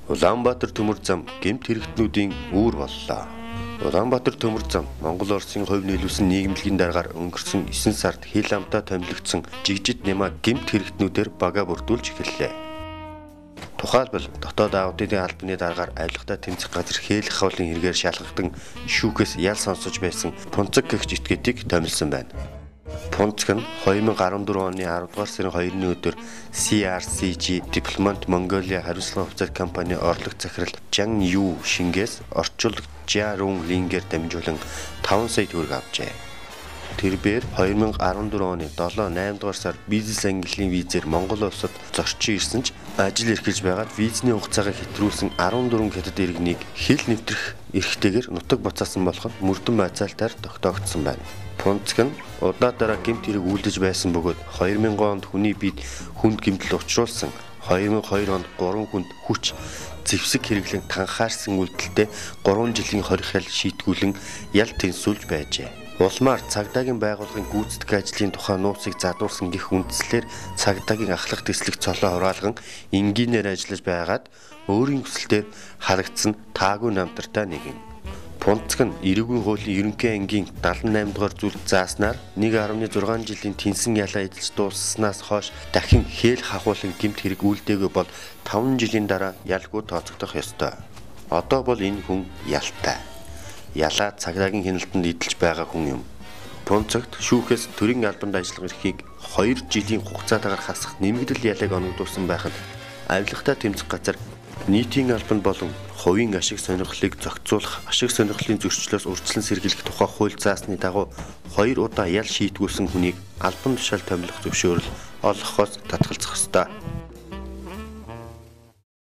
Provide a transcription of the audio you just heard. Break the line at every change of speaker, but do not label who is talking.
Улаанбаатар төмөр зам гэмт хэрэгтнүүдийн үүр боллоо. Улаанбаатар төмөр зам Монгол Оросын хувь нийлүүлсэн нийгэмлэгийн дараагаар өнгөрсөн 9 сард хил амтаа томилогдсон жигжид нэмаа гэмт хэрэгтнүүдээр бага бүрдүүлж эхэллээ. Тухайлбал дотоод аудитын албаны дараагаар авилгатай тэмцэх газар хээлэх хавлын хэрэгээр шалгагдан шүүхээс ял сонсож байсан Пунцаг гэгч этгээдийг томилсон байна. Пунцаг нь 2014 оны 10 дугаар сарын 2-ны өдөр CRCG Development Mongolia хариуцлага хувьцаат компани орлого захирал Жан Ю Шингээс орчуулга Жарун Лингер дамжуулан 5 сая төгрөг авчээ. Тэрээр 2014 оны 7-8 дугаар сард бизнес ангиллын визээр Монгол улсад зорчин ирсэн ч ажил эрхэлж байгаад визний хугацаагаа хэтрүүлсэн 14 хятад иргэнийг хил нэвтрэх эрхтэйгээр нутаг буцаасан болоход мөрдөн байцаалтаар тогтоогдсон байна. Пунцаг нь удаа дараа гэмт хэрэг үлдэж байсан бөгөөд 2000 онд хүний биед хүнд гэмтэл учруулсан 2002 онд 3 хүнд хүч зэвсэг хэрэглэн танхаарсан үйлдэлтэй 3 жилийн хорих ял шийтгүүлэн ял тэнцүүлж байжээ. Улмаар цагдаагийн байгууллагын гүйцэтгэх ажлын тухай нууцыг задуурсан гэх үндслээр цагдаагийн ахлах тэслэх цолоо хураалган энгийнээр ажиллаж байгаад өөрийн хүсэлтээр харагдсан таагүй намтартай нэг юм. Пунцаг нь эрүүгийн хуулийн ерөнхий ангийн 78 дугаар зүйлд зааснаар 1.6 жилийн тэнсэн ялаа эдэлж дуусснаас хойш дахин хээл хахуулан гэмт хэрэг үлдээгүй бол 5 жилийн дараа ялгүй тооцогдох ёстой. Одоо бол энэ хүн ялтай. Ялаа цагдаагийн хяналтанд эдэлж байгаа хүн юм. Пунцагт шүүхээс төрийн албанд ажиллах эрхийг 2 жилийн хугацаатаагаар хасах нэмэгдэл ялааг оногдуулсан байхад авилгатай тэмцэх газар нийтийн албан болон хувийн ашиг сонирхлыг зохицуулах ашиг сонирхлын зөрчлөөс урьдчилан сэргийлэх тухай хууль заасны дагуу 2 удаа ял шийтгүүлсэн хүнийг албан тушаал томилох зөвшөөрөл олгохоос татгалзах ёстой.